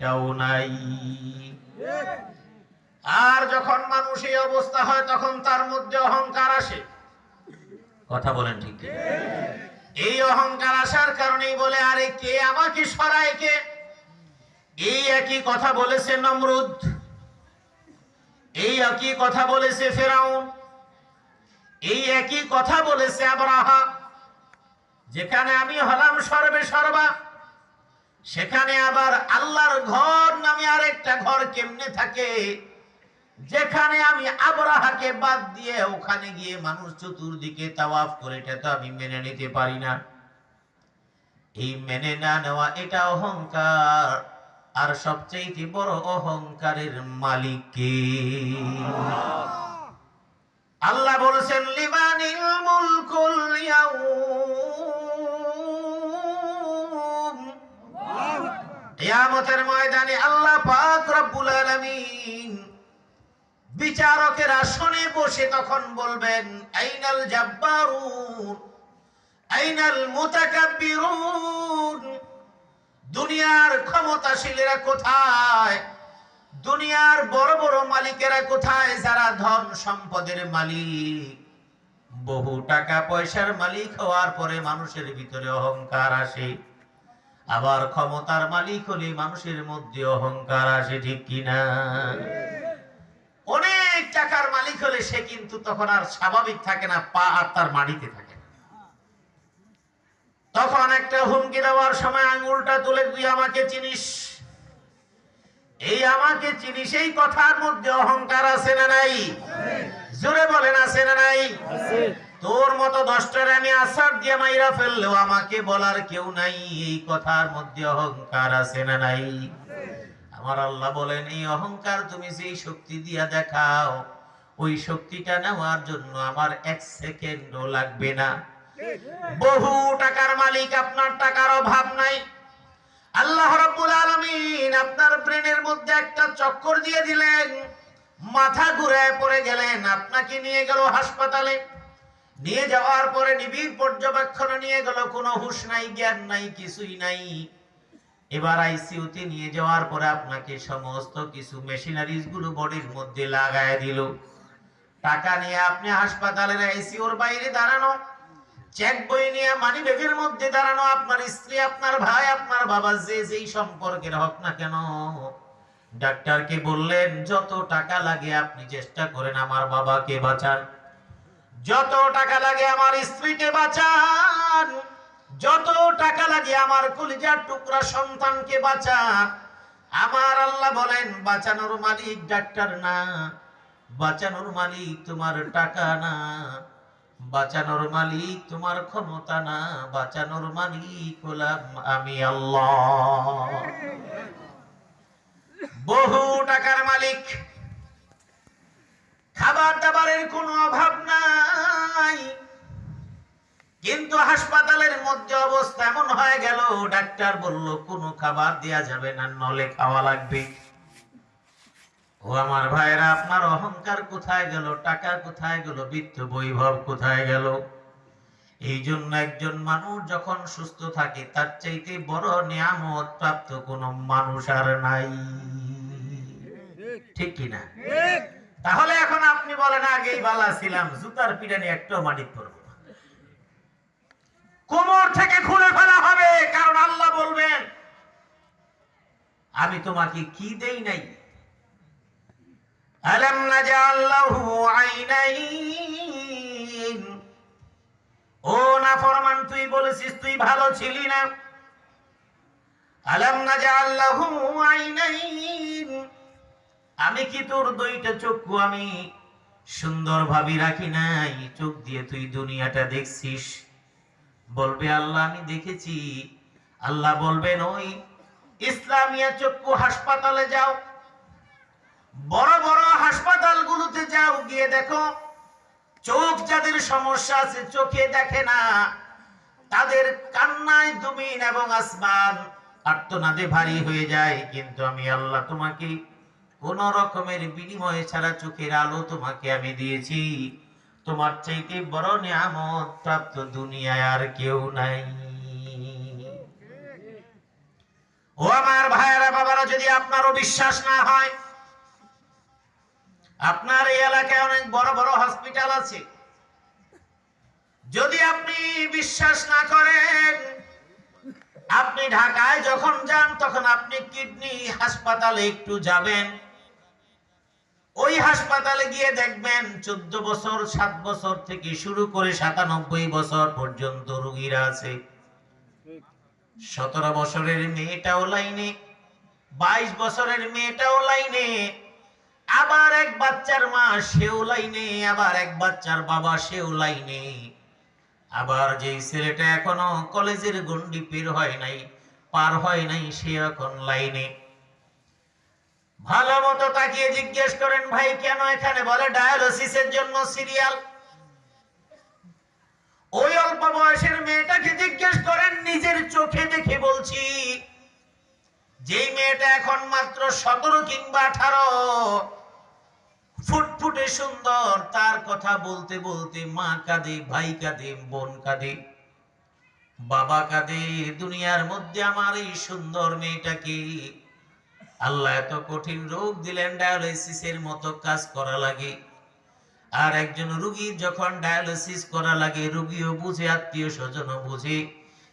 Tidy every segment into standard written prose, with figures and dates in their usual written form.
একটাও নাই। আর যখন মানুষ এই অবস্থা হয় তখন তার মধ্যে অহংকার আসে। কথা বলেন ঠিক কি? এই অহংকার আসার কারণেই বলে, আরে কে আমাকে সরায় কে? এই একই কথা বলেছে নমরুদ, এই একই কথা বলেছে ফেরাউন, এই একই কথা বলেছে আবরাহা। যেখানে আমি হলাম সর্বে সর্বা, সেখানে আবার আল্লাহর ঘর নামে আরেকটা ঘর কেমনে থাকে? যেখানে আমি আবরাহাকে বাদ দিয়ে ওখানে গিয়ে মানুষ চতুর্দিকে তাওয়াফ করে, এটা তো আমি মেনে নিতে পারি না। এই মেনে না নেওয়া এটা অহংকার। আর সবচেয়ে বড় অহংকারের মালিক কে? আল্লাহ বলেছেন, লিমানিল মুলকুল ইয়াউম। কিয়ামতের ময়দানে আল্লাহ পাক রব্বুল আলামিন বিচারকের আসনে বসে তখন বলবেন, আইনাল জাব্বারুন আইনাল মুতাকাব্বিরুন। দুনিয়ার ক্ষমতাশীলেরা কোথায়? দুনিয়ার বড় বড় মালিকেরা কোথায়? যারা ধন সম্পদের মালিক, বহু টাকা পয়সার মালিক হওয়ার পরে মানুষের ভিতরে অহংকার আসে। আবার ক্ষমতার মালিক হলে মানুষের মধ্যে অহংকার আসে, ঠিক কিনা? অনেক টাকার মালিক হলে সে কিন্তু তখন আর স্বাভাবিক থাকে না, পা আর তার মাটিতে থাকে না। তখন একটা হুমকি দেওয়ার সময় আঙুলটা তুলে, তুই আমাকে চিনিস? এই আমাকে চিনিস এই কথার মধ্যে অহংকার আছে না নাই? জোরে বলেন, আছে না নাই? তোর মতো 10টারে আমি আসার দিয়ে মাইরা ফেললেও আমাকে বলার কেউ নাই, এই কথার মধ্যে অহংকার আছে না নাই? আমার আল্লাহ বলেন, এই অহংকার তুমি যেই শক্তি দিয়া দেখাও, ওই শক্তিটা নেওয়ার জন্য আমার 1 সেকেন্ডও লাগবে না। বহু টাকার মালিক, আপনার টাকার অভাব নাই। আল্লাহ রাব্বুল আলামিন আপনার ব্রেনের মধ্যে একটা চক্কর দিয়ে দিলেন, মাথা ঘুরায় পড়ে গেলেন, আপনাকে নিয়ে গেল হাসপাতালে। নিয়ে যাওয়ার পরে নিবিড় পর্যবেক্ষণে নিয়ে গেল, কোনো হুঁশ নাই, জ্ঞান নাই, কিছুই নাই। এবার আইসিইউতে নিয়ে যাওয়ার পরে আপনাকে সমস্ত কিছু মেশিনারিজ গুলো বডির মধ্যে লাগায় দিল। টাকা নিয়ে আপনি হাসপাতালের আইসিইউর বাইরে দাঁড়ানো, চেক বই নিয়ে মানি ব্যাগের মধ্যে দাঁড়ানো। আপনার স্ত্রী, আপনার ভাই, আপনার বাবা, যে যেই সম্পর্কের হোক না কেন, ডাক্তারকে বললেন, যত টাকা লাগে আপনি চেষ্টা করেন আমার বাবাকে বাঁচান, যত টাকা লাগে আমার স্ত্রীকে বাঁচান, যত টাকা লাগে আমার কলিজার টুকরা সন্তানকে বাঁচান। আমার আল্লাহ বলেন, বাঁচানোর মালিক ডাক্তার না, বাঁচানোর মালিক তোমার টাকা না, বাঁচানোর মালিক তোমার ক্ষমতা না, বাঁচানোর মালিক হলাম আমি আল্লাহ। বহু টাকার মালিক, খাবার দাবারের কোনো অভাব নাই, কিন্তু হাসপাতালের মধ্যে অবস্থা এমন হয়ে গেল, ডাক্তার বলল কোনো খাবার দেয়া যাবে না, নলে খাওয়া লাগবে। ও আমার ভাইরা, আপনার অহংকার কোথায় গেল? টাকা কোথায় গেল? বিত্ত বৈভব কোথায় গেল? এই জন্য একজন মানুষ যখন সুস্থ থাকে, তার চাইতে বড় নিয়ামত প্রাপ্ত কোনো মানুষ আর নাই, ঠিক কিনা? তাহলে এখন আপনি বলেন, আগেই বালা ছিলাম, জুতার পিটানি একটাও মাটি পড়বো না, কোমর থেকে খুলে ফেলা হবে। কারণ আল্লাহ বলবেন, আমি তোমাকে কি দেই নাই? আলাম নাজআল লাহু আইনাইন। ও নাফরমান, তুই বলেছিস তুই ভালো ছিলি না। আলাম নাজআল লাহু আইনাইন, আমি কি তোর 2টা চক্ষু আমি সুন্দরভাবে রাখি নাই? চোখ দিয়ে তুই দুনিয়াটা দেখছিস। বলবে, আল্লাহ আমি দেখেছি। আল্লাহ বলবেন, ওই ইসলামিয়া চক্ষু হাসপাতালে যাও, বড় বড় হাসপাতালগুলোতে যাও, গিয়ে দেখো চোখ যাদের সমস্যা আছে, চোখে দেখে না, তাদের কান্নায় জমিন এবং আসমান আর্তনাদে ভারী হয়ে যায়। কিন্তু আমি আল্লাহ তোমাকে কোন রকমের বিনিময় ছাড়া চোখের আলো তোমাকে আমি দিয়েছি। তোমার চাইতে বড় নিয়ামত প্রাপ্ত দুনিয়ায় আর কেউ নাই। ও আমার ভাইয়েরা বাবারা, যদি আপনারও বিশ্বাস না হয়, আপনার এই এলাকায় অনেক বড় বড় হসপিটাল আছে, যদি আপনি বিশ্বাস না করেন, আপনি ঢাকায় যখন যান তখন আপনি কিডনি হাসপাতালে একটু যাবেন। ওই হাসপাতালে গিয়ে দেখবেন 14 বছর 7 বছর থেকে শুরু করে 97 বছর পর্যন্ত রোগীরা আছে। 17 বছরের মেয়েটাও লাইনে, 22 বছরের মেয়েটাও লাইনে, আবার এক বাচ্চার মা সেও লাইনে, আবার এক বাচ্চার বাবা সেও লাইনে, আবার যেই ছেলেটা এখনো কলেজের গন্ডি পার হয় নাই সে এখন লাইনে। ভালো মতো তাকিয়ে জিজ্ঞেস করেন, ভাই কেন এখানে? বলে ডায়ালিসিসের জন্য সিরিয়াল। ওই অল্প বয়সের মেয়েটাকে জিজ্ঞেস করেন, নিজের চোখে দেখে বলছি, যেই মেয়েটা এখন মাত্র 17 কিংবা 18, ফুটফুটে সুন্দর, তার কথা বলতে বলতে মা কাঁদে, ভাই কাঁদে, বোন কাঁদে, বাবা কাঁদে। দুনিয়ার মধ্যে আমার এই সুন্দর মেয়েটাকে আল্লাহ এত কঠিন রোগ দিলেন, ডায়ালিসিসের মতো কাজ করা লাগে। আর একজন রোগী যখন ডায়ালিসিস করা লাগে, রোগীও বুঝে, আত্মীয় স্বজনও বুঝে,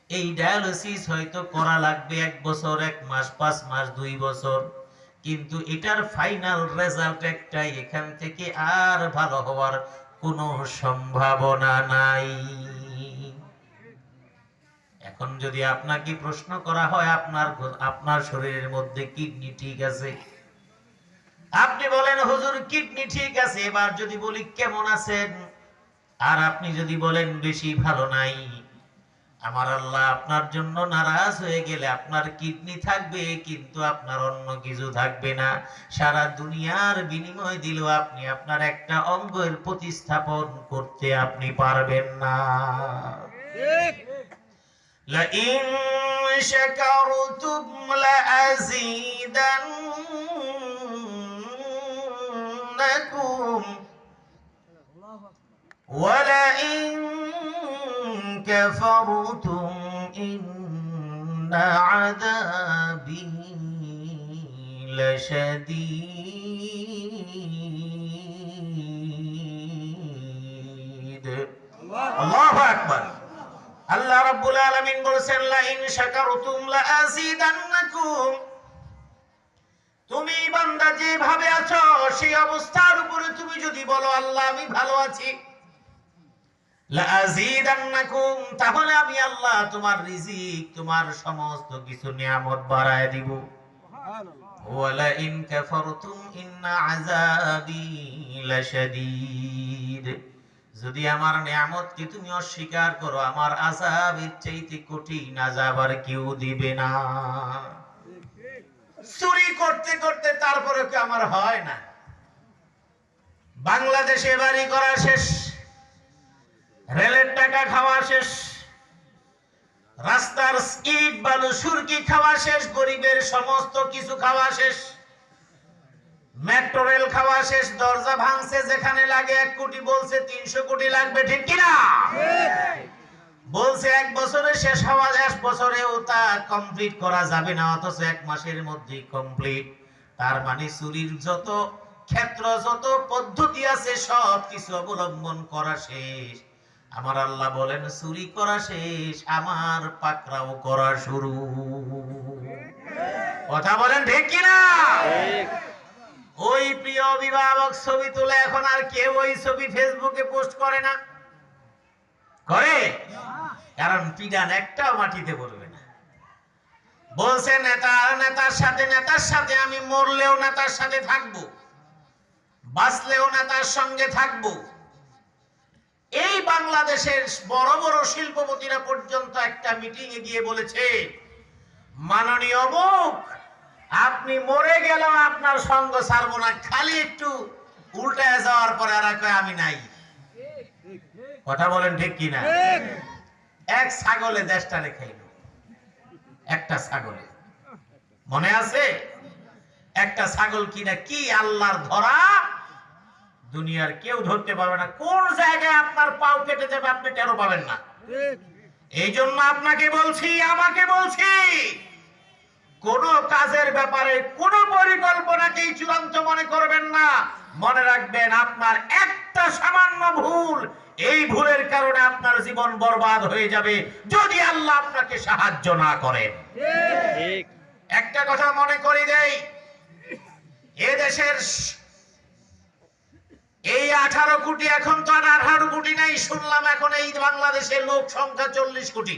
এই ডায়ালিসিস হয়তো করা লাগবে 1 বছর, 1 মাস, 5 মাস, 2 বছর, কিন্তু এটার ফাইনাল রেজাল্ট একটাই, এখান থেকে আর ভালো হওয়ার কোনো সম্ভাবনা নাই। এখন যদি আপনাকে প্রশ্ন করা হয়, আপনার শরীরের মধ্যে কিডনি ঠিক আছে, আপনি বলেন হুজুর কিডনি ঠিক আছে। এবার যদি বলি কেমন আছেন, আর আপনি যদি বলেন বেশি ভালো নাই, আমার আল্লাহ আপনার জন্য নারাজ হয়ে গেলে আপনার কিডনি থাকবে কিন্তু আপনার অন্য কিছু থাকবে না। সারা দুনিয়ার বিনিময় দিলেও আপনি আপনার একটা অঙ্গের প্রতিস্থাপন করতে আপনি পারবেন না। لئن شكرتم لأزيدنكم ولئن كفرتم إن عذابي لشديد الله أكبر। আল্লাহ রাব্বুল আলামিন বলেছেন, লা ইন শাকারতুম লা আযীদান্নাকুম, তুমি বান্দা যেভাবে আছো সেই অবস্থার উপরে তুমি যদি বলো আল্লাহ আমি ভালো আছি, লা আযীদান্নাকুম, তাহলে আমি আল্লাহ তোমার রিজিক, তোমার সমস্ত কিছু নিয়ামত বাড়ায় দিব। ওয়া লা ইন কাফারতুম ইন্না আযাবি লাশাদীদ, যদি আমার নিয়ামতকে তুমি অস্বীকার করো, আমার আযাবের চাইতে কঠিন আযাব আর কেউ দিবে না। চুরি করতে করতে তারপরে কি আমার হয় না? বাংলাদেশে বাড়ি করা শেষ, রেলের টাকা খাওয়া শেষ, রাস্তার ইট বালু সুরকি খাওয়া শেষ, গরিবের সমস্ত কিছু খাওয়া শেষ, মেট্রো রেল খাওয়া শেষ, দরজা ভাঙছে, যেখানে লাগে 1 কোটি বলছে 300 কোটি লাগবে, ঠিক কিনা? বলছে 1 বছরে শেষ হওয়া, 1 বছরেও তা কমপ্লিট করা যাবে না, অথচ 1 মাসের মধ্যেই কমপ্লিট। তার মানে চুরির যত ক্ষেত্র, যত পদ্ধতি আছে সব কিছু অবলম্বন করা শেষ। আমার আল্লাহ বলেন চুরি করা শেষ, আমার পাকড়াও করা শুরু। কথা বলেন ঠিক কিনা? ওই প্রিয় অভিভাবক ছবি তুলে এখন আর কেউ ওই ছবি ফেসবুকে পোস্ট করে না, করে? কারণ পিডান একটাও মাটিতে পড়বে না। বলছে নেতার সাথে আমি মরলেও নেতার সাথে থাকবো, বাঁচলেও নেতার সঙ্গে থাকবো। এই বাংলাদেশের বড় বড় শিল্পপতিরা পর্যন্ত একটা মিটিং এ গিয়ে বলেছে, মাননীয় অমুক, আপনি মরে গেলেও আপনার সঙ্গ ছাড়বো না, খালি একটু উল্টায় যাওয়ার পরে আর কয় আমি নাই। কথা বলেন ঠিক কিনা? এক ছাগলে দেশটারে খাইল, একটা ছাগলে, মনে আছে? একটা ছাগল কিনা কি আল্লাহর ধরা, দুনিয়ার কেউ ধরতে পারবে না। কোন জায়গায় আপনার পাও কেটে যাবে আপনি টেরও পাবেন না। এই জন্য আপনাকে বলছি, আমাকে বলছি, কোন কাজের ব্যাপারে কোন পরিকল্পনাকেই চূড়ান্ত মনে করবেন না। মনে রাখবেন আপনার একটা সামান্য ভুল, এই ভুলের কারণে আপনার জীবন বরবাদ হয়ে যাবে যদি আল্লাহ আপনাকে সাহায্য না করেন। ঠিক। একটা কথা মনে করি দেই, এ দেশের এই 18 কোটি, এখন তো আর 18 কোটি নাই, শুনলাম এখন এই বাংলাদেশের লোক সংখ্যা 40 কোটি।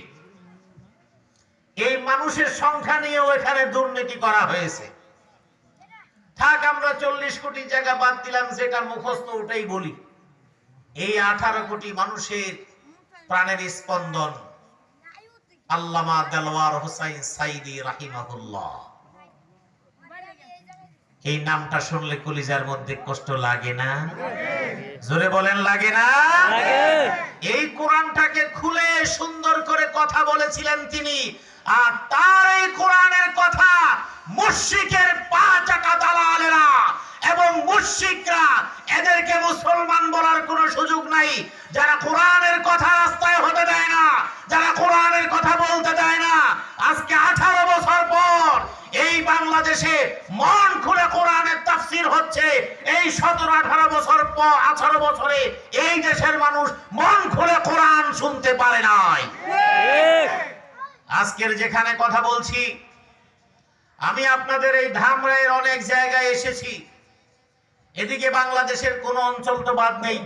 এই মানুষের সংখ্যা নিয়েও এখানে দুর্নীতি করা হয়েছে। থাক, আমরা 40 কোটি জায়গা বাদ দিলাম, যেটা মুখস্থ ওটাই বলি। এই 18 কোটি মানুষের প্রাণের স্পন্দন আল্লামা দেলোয়ার হোসাইন সাইদি রাহিমাহুল্লাহ। এই নামটা শুনলে কলিজার মধ্যে কষ্ট লাগে না? জোরে বলেন, লাগে না? এই কোরআনটাকে খুলে সুন্দর করে কথা বলেছিলেন তিনি, আর তার এই কোরআনের কথা মুশরিকের পা চাটা দালালেরা এবং মুশরিকরা, এদেরকে মুসলমান বলার কোনো সুযোগ নাই। যারা কোরআনের কথা রাস্তায় হতে দেয় না, যারা কোরআনের কথা বলতে দেয় না, আজকে 18 বছর পর এই বাংলাদেশে মন খুলে কোরআনের তাফসীর হচ্ছে। এই 17-18 বছর পর, 18 বছরে এই দেশের মানুষ মন খুলে কোরআন শুনতে পারে নাই। আজকের যেখানে কথা বলছি, আমি আপনাদের এই ধামরাইয়ের অনেক জায়গায় এসেছি। এদিকে বাংলাদেশের কোন অঞ্চল তো বাদ নেই,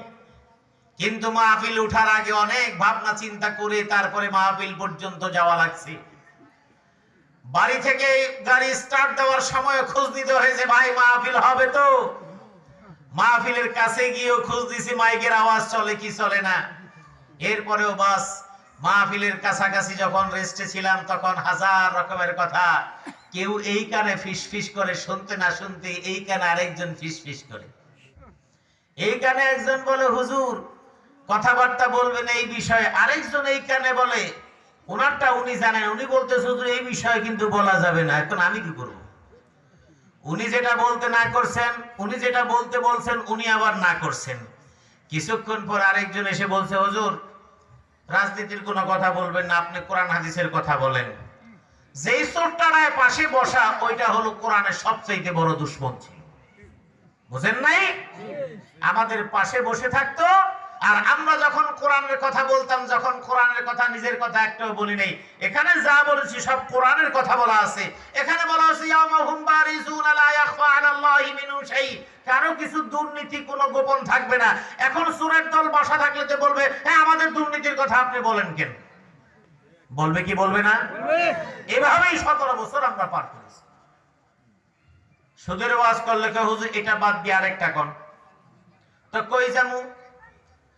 কিন্তু মাহফিল উঠার আগে অনেক ভাবনা চিন্তা করে তারপরে মাহফিল পর্যন্ত যাওয়া লাগছে। বাড়ি থেকে গাড়ি স্টার্ট দেওয়ার সময় খোঁজ নিতে হয়েছে, ভাই মাহফিল হবে তো? মাহফিলের কাছে গিয়েও খোঁজ দিছি মাইকের আওয়াজ চলে কি চলে না। এরপরেও বাস মাহফিলের কাছাকাছি যখন রেস্টে ছিলাম, তখন হাজার রকমের কথা। কেউ এই কানে ফিস ফিস করে, শুনতে না শুনতে এই কানে আরেকজন ফিস ফিস করে। এই কানে একজন বলে হুজুর কথাবার্তা বলবেন এই বিষয়ে, আরেকজন এই কানে বলে ওনারটা উনি জানেন, উনি বলতেছে হুজুর এই বিষয়ে কিন্তু বলা যাবে না। এখন আমি কি করব? উনি যেটা বলতে না করছেন, উনি যেটা বলতে বলছেন উনি আবার না করছেন। কিছুক্ষণ পর আরেকজন এসে বলছে হুজুর রাজনীতির কোনো কথা বলবেন না, আপনি কোরআন হাদিসের কথা বলেন। যেই চোরটারায় পাশে বসা, ওইটা হলো কোরআনের সবচেয়ে বড় দুশমন ছিল। বুঝেন নাই? আমাদের পাশে বসে থাকতো, আর আমরা যখন কোরআনের কথা বলতাম, যখন কোরআনের কথা নিজের কথা একটাও বলি নাই। এখানে যা বলেছি সব কোরআনের কথা বলা আছে। এখানে বলা আছে ইয়াউমাহুম বারিজুনা লা ইয়াখফা আলাল্লাহি মিনহু শাই, কারো কিছু দুর্নীতি কোনো গোপন থাকবে না। এখন চোরের দল বসা থাকলে তো বলবে হ্যাঁ আমাদের দুর্নীতির কথা আপনি বলেন কেন? বলবে কি বলবে না? এভাবেই 17 বছর আমরা পার করেছি। সুদের ওয়াজ করলে কেউ হুজুর এটা বাদ দিয়ে আরেকটা কোন, তো কই যামু?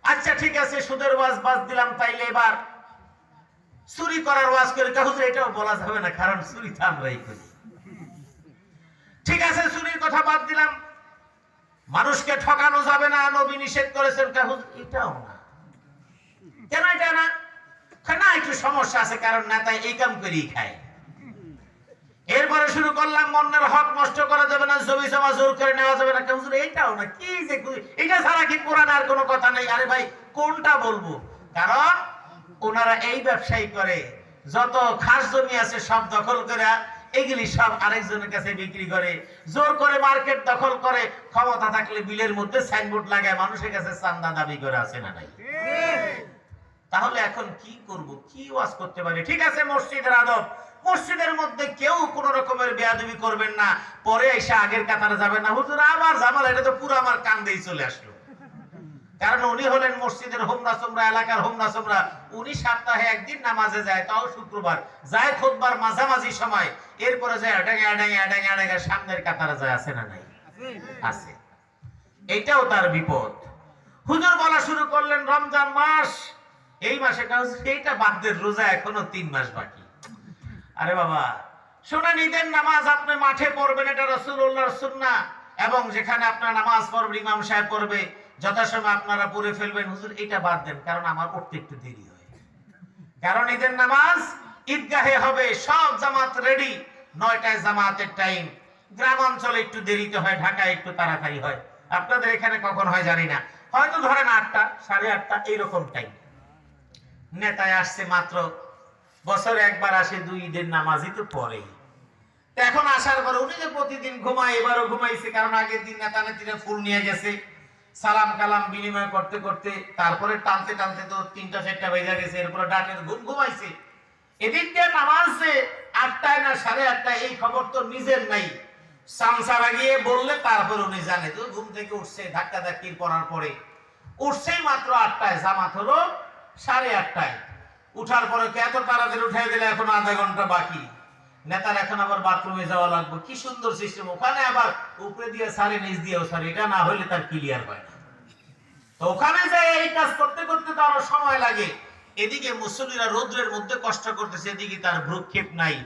আচ্ছা ঠিক আছে সুদের ওয়াজ বাদ দিলাম, তাইলে এবার চুরি করার ওয়াজ করে কেউ হুজুর এটাও বলা যাবে না, কারণ চুরি তো আমরাই করি। ঠিক আছে চুরির কথা বাদ দিলাম, মানুষকে ঠকানো যাবে না, নবী নিষেধ করেছেন, কেউ হুজুর এটাও না। কেন এটা না? না একটু সমস্যা আছে, কারণ নেতা এই কাম করেই খায়। এরপরে শুরু করলাম মন্নের হক নষ্ট করা যাবে না, জমি জমা জোর করে নেওয়া যাবে না, হুজুর এইটাও না। কি যে এটা ছাড়া কি কোরআন আর কোনো কথা নেই? আরে ভাই কোনটা বলবো? কারণ ওনারা এই ব্যবসায়ী করে, যত খাস জমি আছে সব দখল করে এগুলি সব আরেকজনের কাছে বিক্রি করে, জোর করে মার্কেট দখল করে, ক্ষমতা থাকলে বিলের মধ্যে সাইনবোর্ড লাগায় মানুষের কাছে চান্দা দাবি করে, আছে না নাই? তাহলে এখন কি করব, কি ওয়াজ করতে পারি? ঠিক আছে মসজিদের আদব, মসজিদের মধ্যে কেউ কোন রকমের বেয়াদবি করবেন না, পরে এসে আগের কাতারে যাবেন না হুজুর আবার জামাল। এটা তো পুরো আমার কান্দেই চলে আসলো, কারণ উনি হলেন মসজিদের হোমরা সোমরা, এলাকার হোমরা সোমরা। উনি সপ্তাহে একদিন নামাজে যায়, তাও শুক্রবার যায়, খুতবার মাঝামাঝি সময়। এরপরে যায় আডাঙ্গা সামনের কাতারে যায়, আছে না নাই? আছে। এইটাও তার বিপদ। হুজুর বলা শুরু করলেন রমজান মাস, এই মাসে এইটা বাদদের রোজা এখনো 3 মাস বাকি। আরে বাবা শোনেন, ঈদের নামাজ আপনি মাঠে পড়বেন, এটা রাসূলুল্লাহর সুন্নাহ, এবং যেখানে আপনার নামাজ পড়বেন ইমাম সাহেব পড়বে, যথাসময়ে আপনারা পড়ে ফেলবেন। হুজুর এটা বাদ দেন, কারণ আমার পড়তে একটু দেরি হয়, কারণ ঈদের নামাজ ঈদগাহে হবে, সব জামাত রেডি, 9টায় জামাতের টাইম। গ্রাম অঞ্চলে একটু দেরিতে হয়, ঢাকায় একটু তাড়াতাড়ি হয়। আপনাদের এখানে কখন হয় জানি না, হয়তো ধরেন 8টা 8:30 এইরকম টাইম। নেতায় আসছে মাত্র, বছরে একবার আসে, 2 ঈদের নামাজই তো পড়ে। এখন আসার পরে উনি যে প্রতিদিন ঘুমায় এবারও ঘুমাইছে, কারণ আগের দিন নেতা নেত্রীরা ফুল নিয়ে গেছে, সালাম কালাম বিনিময় করতে করতে তারপরে টানতে টানতে তো 3টা 4টা বেজে গেছে, এরপরে ডাকের ঘুমাইছে। এদিক দিয়ে নামাজে 8টায় না 8:30, এই খবর তো নিজের নাই। সামসারা গিয়ে বললে তারপরে উনি জানে তো ঘুম থেকে উঠছে, ধাক্কা ধাক্কির পড়ার পরে উঠছেই মাত্র 8টায়, জামাত হলো 8:30টায়। উঠার পরে এত তাড়াতাড়ি উঠাই দিলে এখন আধা ঘন্টা বাকি, নেতার এখন আবার বাথরুমে যাওয়া লাগবে। কি সুন্দর সিস্টেম, ওখানে আবার উপরে দিয়ে সারি নিচ দিয়েও সারি, এটা না হইলে তার ক্লিয়ার হয় না। তো ওখানে যে এই কাজ করতে করতে তো আরো সময় লাগে। এদিকে মুসল্লিরা রৌদ্রের মধ্যে কষ্ট করতেছে, এদিকে তার ভ্রুক্ষেপ নাই।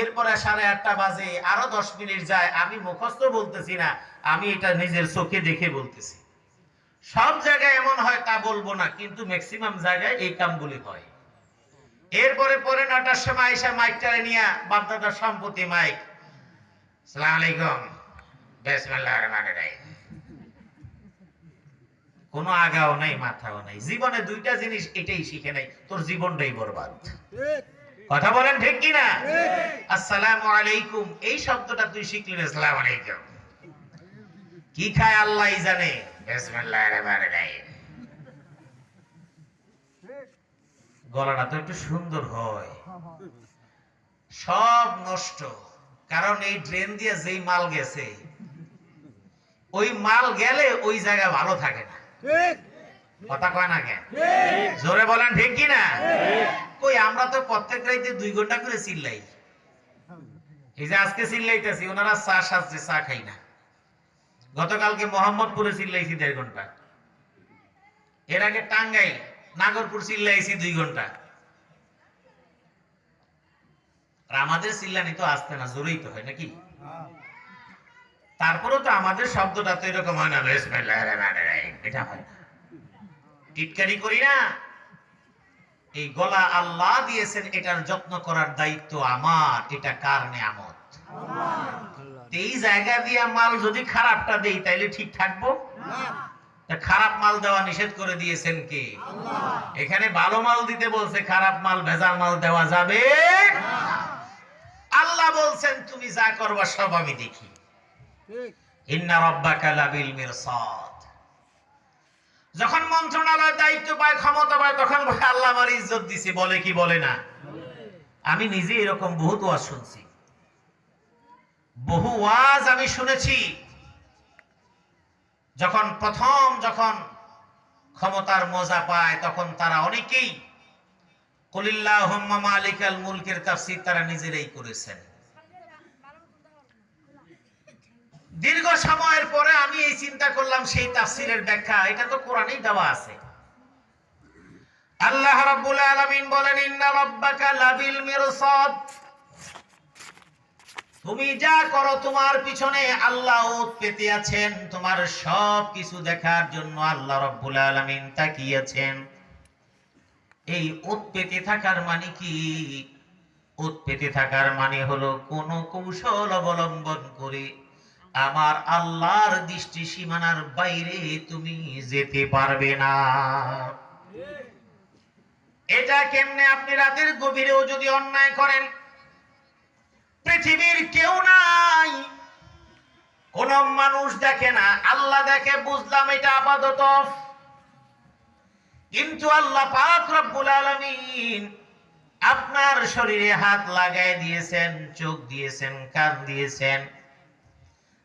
এরপরে 8:30 বাজে, আরো 10 মিনিট যায়। আমি মুখস্থ বলতেছি না, আমি এটা নিজের চোখে দেখে বলতেছি। সব জায়গায় এমন হয় তা বলবো না, কিন্তু ম্যাক্সিমাম জায়গায় এই কামগুলি হয়। এরপরে 9টার সময় আইসা মাইকটারে নিয়ে, বাপদাদার সম্পত্তি মাইক, আসসালামু আলাইকুম, বিসমিল্লাহির রহমানির রহিম। কোনো আগাও নাই মাথাও নাই, জীবনে 2টা জিনিস এটাই শিখে নাই, তোর জীবনটাই বরবাদ। কথা বলেন ঠিক কি না? আসসালামু আলাইকুম এই শব্দটা তুই শিখলি না, আসসালামু আলাইকুম কি খায় আল্লাহই জানে, বিসমিল্লাহির রহমানির রহিম। গলাটা তো একটু সুন্দর হয়, সব নষ্ট। কারণ এই ড্রেন দিয়ে যেই মাল গেছে, ওই মাল গেলে ওই জায়গা ভালো থাকে না। কথা কয় না কেন? জোরে বলেন ঠিক কি না? কই আমরা তো প্রত্যেক রাইতে 2 ঘন্টা করে চিল্লাই। এই যে আজকে চিল্লাইতেছি, ওনারা চা সাজছে, চা খাই না। গতকালকে মোহাম্মদপুরে চিল্লাইছি 1.5 ঘন্টা। এর আগে টাঙ্গাইল নাগরপুর চিল্লাইছি 2 ঘন্টা। আর আমাদের চিল্লানি তো আসতে না, জোরেই তো হয় নাকি? তারপরেও তো আমাদের শব্দটা তো এরকম হয় না, বিসমিল্লাহির রহমানির রহিম, এটা হয় না। টিটকারি করি না। এই গলা আল্লাহ দিয়েছেন, এটার যত্ন করার দায়িত্ব আমার। এটা কার নিয়ামত? এই জায়গা দিয়ে মাল যদি খারাপটা দেই তাইলে ঠিক থাকবো না? খারাপ মাল দেওয়া নিষেধ করে দিয়েছেন কে? এখানে ভালো মাল দিতে বলছে, খারাপ মাল ভেজাল মাল দেওয়া যাবে না। আল্লাহ বলছেন তুমি যা করবা সব আমি দেখি। ইন্না রাব্বাকা লাবিল মিরসাদ। যখন মন্ত্রণালয় দায়িত্ব পায়, ক্ষমতা পায়, তখন আল্লাহ আমার ইজ্জত দিছে, বলে কি বলে না? আমি নিজে এরকম বহুত ওয়াজ শুনছি, বহু ওয়াজ আমি শুনেছি। যখন ক্ষমতার মজা পায়, তখন তারা অনেকেই কুলিল্লাহুম্মা মালিকাল মুলকের তাফসীর তারা নিজেরাই করেছেন। দীর্ঘ সময়ের পরে আমি এই চিন্তা করলাম, সেই তাফসীরের ব্যাখ্যা এটা তো কোরআনেই দেওয়া আছে। আল্লাহ রাব্বুল আলামিন বলেন, ইন্না রাব্বাকা লাবিল মিরসাদ। তুমি যা করো তোমার পিছনে আল্লাহ ওত পেতে আছেন, তোমার সব কিছু দেখার জন্য আল্লাহ রাব্বুল আলামিন তাকিয়ে আছেন। এই ওত পেতে থাকার মানে কি? ওত পেতে থাকার মানে হলো কোন কৌশল অবলম্বন করে আমার আল্লাহর দৃষ্টি সীমানার বাইরে তুমি যেতে পারবে না। এটা কেমনে? আপনি রাতের গভীরেও যদি অন্যায় করেন, পৃথিবীর কেউ নাই, কোন মানুষ দেখে না, আল্লাহ দেখে, বুঝলাম এটা আপাতত। কিন্তু আল্লাহ পাক রব্বুল আলামিন আপনার শরীরে হাত লাগায় দিয়েছেন, চোখ দিয়েছেন, কান দিয়েছেন,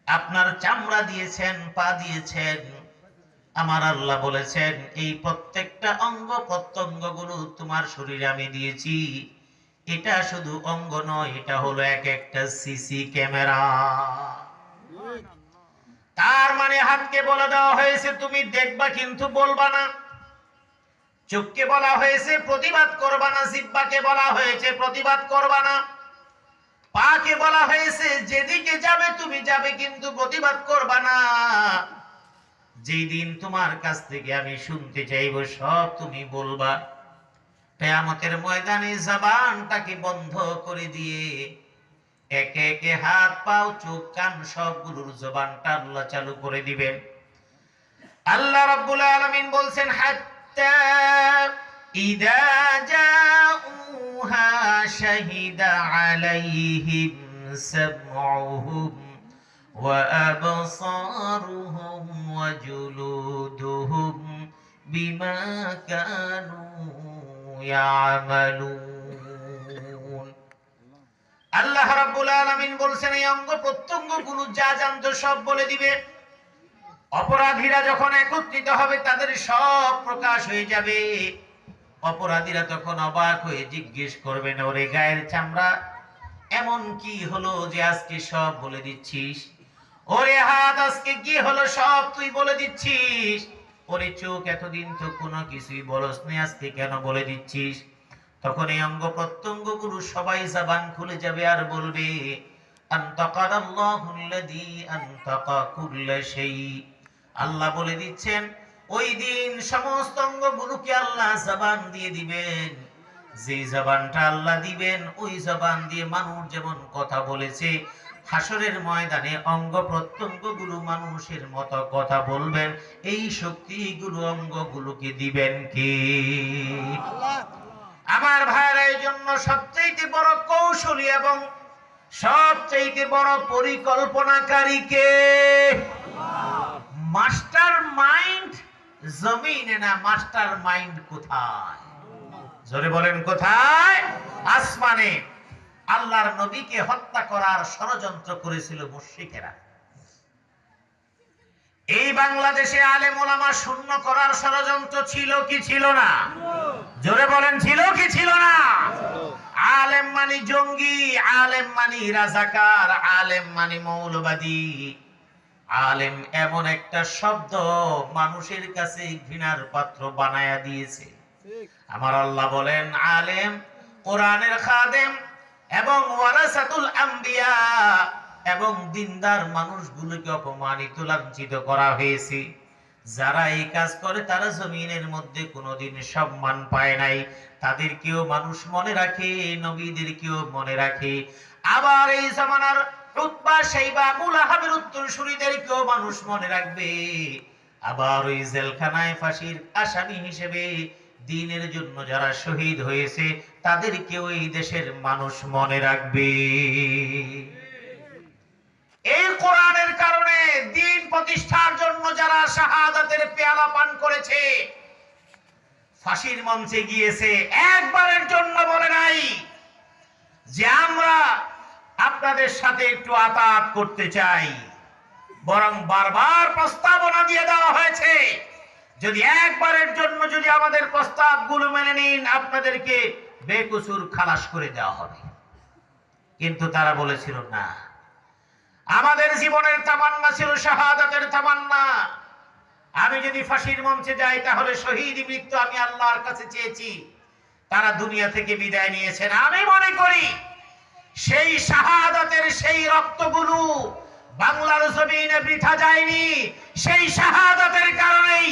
আপনার চামড়া দিয়েছেন, পা দিয়েছেন। আমার আল্লাহ বলেছেন এই প্রত্যেকটা অঙ্গ প্রত্যঙ্গ গুলো তোমার শরীরে আমি দিয়েছি। এটা শুধু অঙ্গ নয়, এটা হলো এক একটা সিসি ক্যামেরা। তার মানে হাতকে বলে দেওয়া হয়েছে তুমি দেখবা কিন্তু বলবা না, চোখকে বলা হয়েছে প্রতিবাদ করবা না, জিহ্বাকে বলা হয়েছে প্রতিবাদ করবা না, পাকে বলা হয়েছে যেদিকে যাবে তুমি যাবে কিন্তু প্রতিবাদ করবা না। যেই দিন তোমার কাছ থেকে আমি শুনতে চাইবো সব তুমি বলবা। কিয়ামতের ময়দানে জবানটাকে বন্ধ করে দিয়ে একে একে হাত পাও চোখ কান সবগুলোর জবানটা আল্লাহ চালু করে দিবেন। আল্লাহ রাব্বুল আলামিন বলছেন, হাত্তা ইদা জাউহা শাহিদা আলাইহিম سمعهم وأبصارهم وجلودهم بما كانوا يعملون আল্লাহ রাব্বুল আলামিন বলছেন এই অঙ্গ প্রত্যঙ্গগুলো যা জানতো সব বলে দিবে। অপরাধীরা যখন একত্রিত হবে তাদের সব প্রকাশ হয়ে যাবে। অপরাধীরা তখন অবাক হয়ে জিজ্ঞেস করবেন, ওরে গায়ের চামড়া এমন কি হলো যে আজকে সব বলে দিচ্ছিস? ওরে হাত আজকে কি হলো সব তুই বলে দিচ্ছিস? ওরে চোখ এতদিন তো কোনো কিছুই বলস নি, আজকে কেন বলে দিচ্ছিস? তখন এই অঙ্গ প্রত্যঙ্গগুলো সবাই জবান খুলে যাবে আর বলবে, আনতাকাল্লাহুল্লাযী আনতাকা কুল্লা শাই। আল্লাহ বলে দিচ্ছেন ওই দিন সমস্ত অঙ্গগুলোকে আল্লাহ জবান দিয়ে দিবেন। যে জবানটা আল্লাহ দিবেন ওই জবান দিয়ে মানুষ যেমন কথা বলেছে, হাসরের ময়দানে অঙ্গ প্রত্যঙ্গগুলো মানুষের মতো কথা বলবেন। এই শক্তিগুলো অঙ্গগুলোকে দিবেন কে? আল্লাহ। আমার ভাইয়েরা, এই জন্য সবচেয়ে বড় কৌশলী এবং সবচেয়ে বড় পরিকল্পনাকারী কে? মাস্টার মাইন্ড জমিনে না, মাস্টার মাইন্ড কোথায়? জোরে বলেন কোথায়? আসমানে। আল্লাহর নবীকে হত্যা করার ষড়যন্ত্র করেছিল মুশরিকেরা। এই বাংলাদেশে আলেম ওলামা শূন্য করার ষড়যন্ত্র ছিল কি ছিল না? জোরে বলেন ছিল কি ছিল না? আলেম মানি জঙ্গি, আলেম মানি রাজাকার, আলেম মানি মৌলবাদী। আলেম এমন একটা শব্দ মানুষের কাছে ঘৃণার পাত্র বানায়া দিয়েছে। আমার আল্লাহ বলেন আলেম কোরআনের খাদেম এবং ওয়ারাসাতুল আম্বিয়া এবং দিনদার মানুষগুলোকে অপমানিত লাঞ্ছিত করা হয়েছে। যারা এই কাজ করে তারা জমিনের মধ্যে কোনোদিন সম্মান পায় নাই। তাদেরকেও মানুষ মনে রাখে, নবীদেরকেও মনে রাখে। আবার এই জামানার উতবা শাইবা আবু লাহাবের উত্তরসূরিদেরকেও মানুষ মনে রাখবে। আবার ওই জেলখানায় ফাঁসির আসামি হিসেবে দ্বীনের জন্য যারা শহীদ হয়েছে তাদেরকেও এই দেশের মানুষ মনে রাখবে। এই কোরআনের কারণে দ্বীন প্রতিষ্ঠার জন্য যারা শাহাদাতের পেয়ালা পান করেছে, ফাঁসির মঞ্চে গিয়েছে, একবারের জন্য বলে নাই যে আমরা আপনাদের সাথে একটু আতাত করতে চাই, বরং বারবার প্রস্তাবনা দিয়ে দেওয়া হয়েছে যদি একবারের জন্য যদি আমাদের প্রস্তাবগুলো মেনে নিন আপনাদেরকে বেকসুর খালাস করে দেওয়া হবে। কিন্তু তারা বলেছিল না। আমাদের জীবনের তামান্না ছিল শাহাদাতের তামান্না। আমি যদি ফাঁসির মঞ্চে যাই তাহলে শহীদ মৃত্যু আমি আল্লাহর কাছে চেয়েছি। তারা দুনিয়া থেকে বিদায় নিয়েছেন। আমি মনে করি সেই শাহাদাতের সেই রক্তগুলো বাংলার জমিনে বৃথা যায়নি। সেই শাহাদাতের কারণেই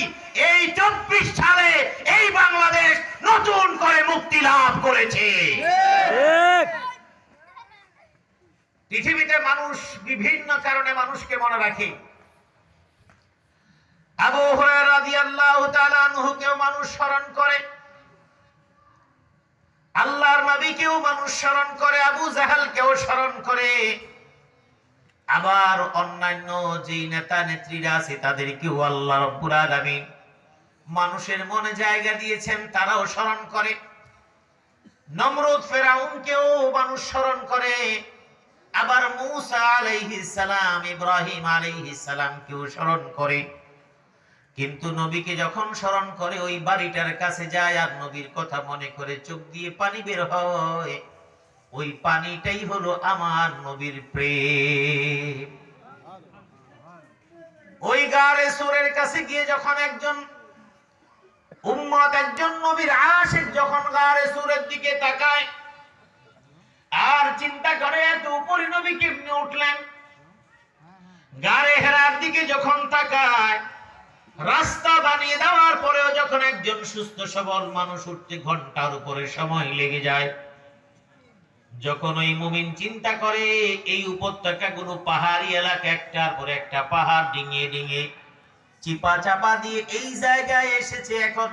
এই 24 সালে এই বাংলাদেশ নতুন করে মুক্তি লাভ করেছে। পৃথিবীতে মানুষ বিভিন্ন কারণে মানুষকে মনে রাখে। আবু হুরায়রা রাদিয়াল্লাহু তাআলা আনহুকেও মানুষ স্মরণ করে, আল্লাহর নবীকেও মানুষ স্মরণ করে, আবু জাহালকেও স্মরণ করে। আবার অন্যান্য যে নেতা নেত্রীরা আছে তাদেরকেও আল্লাহ রাব্বুল আলামিন মানুষের মনে জায়গা দিয়েছেন, তারাও স্মরণ করে। নমরুদ ফেরাউনকেও মানুষ স্মরণ করে। আবার মূসা আলাইহিস সালাম, ইব্রাহিম আলাইহিস সালামকেও স্মরণ করে। কিন্তু নবীকে যখন স্মরণ করে ওই বাড়িটার কাছে যায় আর নবীর কথা মনে করে চোখ দিয়ে পানি বের হয়, ওই পানিটাই হলো আমার নবীর প্রেম। ওই গারে সুরের কাছে গিয়ে যখন একজন উম্মত, একজন নবীর আশিক যখন গারে সুরের দিকে তাকায় আর চিন্তা করে এত উপরে নবী কেমনে উঠলেন, গারে হেরার দিকে যখন তাকায়, রাস্তা বানিয়ে দেওয়ার পরেও যখন একজন সুস্থ সবল মানুষ উঠতে ঘন্টার উপরে সময় লেগে যায়, যখন ওই মুমিন চিন্তা করে এই উপত্যকাগুলো পাহাড়ি এলাকা, একটার পর একটা পাহাড় ডিঙিয়ে ডিঙিয়ে চিপা চাপা দিয়ে এই জায়গায় এসেছে, এখন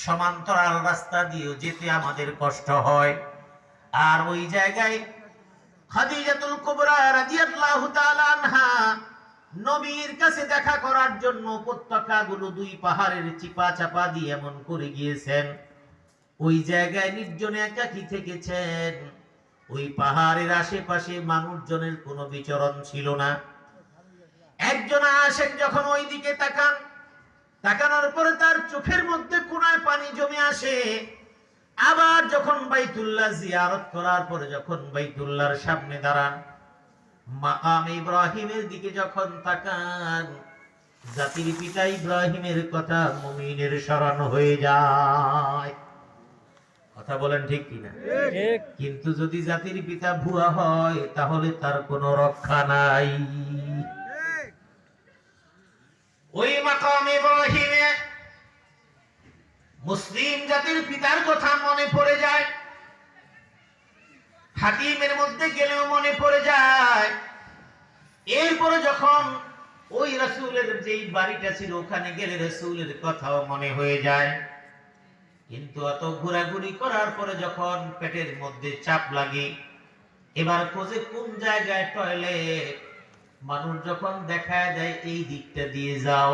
সমান্তরাল রাস্তা দিয়েও যেতে আমাদের কষ্ট হয়। আর ওই জায়গায় খাদিজাতুল কুবরা রাদিয়াল্লাহু তাআলা আনহা নবীর কাছে দেখা করার জন্য উপত্যকাগুলো দুই পাহাড়ের চিপা চাপা দিয়ে এমন করে গিয়েছেন, ওই জায়গায় নির্জনে একাকী থেকেছেন। ওই পাহাড়ের আশেপাশে মানুষজনের কোনো বিচরণ ছিল না। একজন আশেক যখন ওই দিকে তাকান, তাকানোর পরে তার চোখের মধ্যে কোনায় পানি জমে আসে। আবার যখন বাইতুল্লাহ জিয়ারত করার পরে যখন বাইতুল্লাহর সামনে দাঁড়ান, মাকাম ইব্রাহিমের দিকে যখন তাকান, জাতির পিতা ইব্রাহিমের কথা মুমিনের স্মরণ হয়ে যায়। কথা বলেন ঠিক কিনা? কিন্তু যদি জাতির পিতা ভুয়া হয় তাহলে তার কোনো রক্ষা নাই। ওই মাকাম ইব্রাহিমে মুসলিম জাতির পিতার কথা মনে পড়ে যায়, হাতিমের মধ্যে গেলেও মনে পড়ে যায়। এরপরে যখন ওই রাসূলের যেই বাড়িটা ছিল ওখানে গেলে রাসূলের কথাও মনে হয়ে যায়। কিন্তু অত ঘোরাঘুরি করার পরে যখন পেটের মধ্যে চাপ লাগে, এবার খোঁজে কোন জায়গায় টয়লেট। মানুষ যখন দেখায় দেয় এই দিকটা দিয়ে যাও,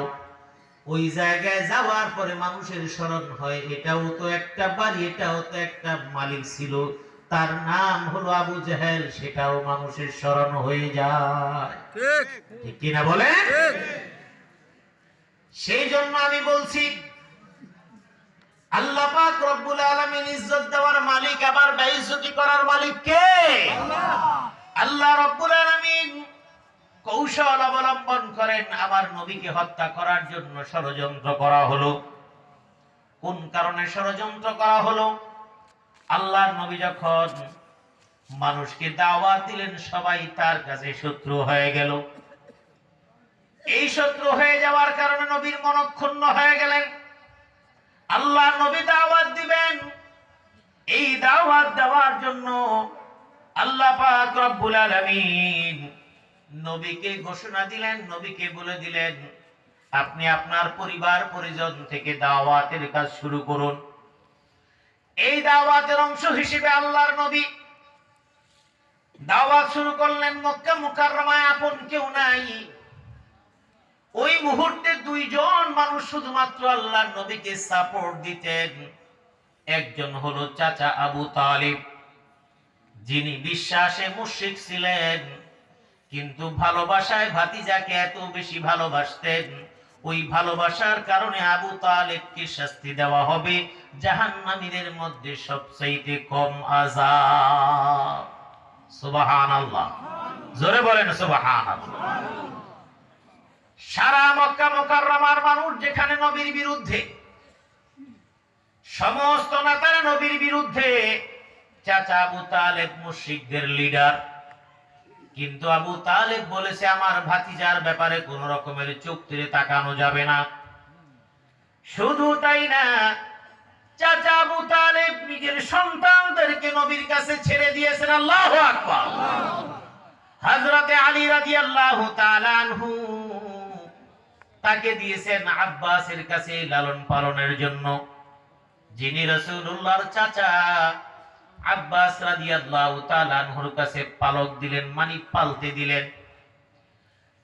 ওই জায়গায় যাওয়ার পরে মানুষের স্মরণ হয় এটাও তো একটা বাড়ি, এটাও তো একটা মালিক ছিল, তার নাম হলো আবু জেহেল, সেটাও মানুষের স্মরণ হয়ে যায়। ঠিক কিনা বলে? সেই জন্য আমি বলছি, আল্লাহ পাক রব্বুল আলামিন ইজ্জত দেওয়ার মালিক, আবার বেইজ্জতি করার মালিক কে? আল্লাহ রব্বুল আলামিন কৌশল অবলম্বন করেন। আমার নবীকে হত্যা করার জন্য ষড়যন্ত্র করা হলো। কোন কারণে ষড়যন্ত্র করা হলো? আল্লাহর নবী যখন মানুষকে দাওয়াত দিলেন, সবাই তার কাছে শত্রু হয়ে গেল। এই শত্রু হয়ে যাওয়ার কারণে নবীর মনক্ষুণ্ণ হয়ে গেলেন। আল্লাহ নবী দাওয়াত দিবেন, এই দাওয়াত দেওয়ার জন্য আল্লাহ পাক রব্বুল আলামিন নবীকে ঘোষণা দিলেন, নবীকে বলে দিলেন আপনি আপনার পরিবার পরিজন থেকে দাওয়াতের কাজ শুরু করুন। এই দাওয়াতের অংশ হিসেবে আল্লাহর নবী দাওয়াত শুরু করলেন। মক্কা মুকাররমায় আপন কেউ নাই। ওই মুহূর্তে দুইজন মানুষ শুধুমাত্র আল্লাহর নবীকে সাপোর্ট দিতেন। একজন হলো চাচা আবু তালিব, যিনি বিশ্বাসে মুশরিক ছিলেন, কিন্তু ভালোবাসায় ভাতিজাকে এত বেশি ভালোবাসতেন, ওই ভালোবাসার কারণে আবু তালেবকে শাস্তি দেওয়া হবে জাহান্নামীদের মধ্যে সবচেয়ে কম আযাব। সুবহানাল্লাহ, জোরে বলেন সুবহানাল্লাহ। সারা মক্কা মুকাররমার মানুষ যেখানে নবীর বিরুদ্ধে, সমস্ত নেতারা নবীর বিরুদ্ধে, চাচা আবু তালেব মুশরিকদের লিডার। কিন্তু আবু তালেব বলেছে আমার ভাতিজার ব্যাপারে কোন রকমের চোখ তুলে তাকানো যাবে না। শুধু তাই না, চাচা আবু তালেব নিজের সন্তানদেরকে নবীর কাছে ছেড়ে দিয়েছেন। আল্লাহু আকবার। হযরতে আলী রাদিয়াল্লাহু তাআলা আনহু তাকে দিয়েছেন আব্বাসের কাছে লালন পালনের জন্য, যিনি রাসূলুল্লাহর চাচা। আব্বাস রাদিয়াল্লাহু তাআলা আনহুর কাছে পালক দিলেন, মানে পালতে দিলেন।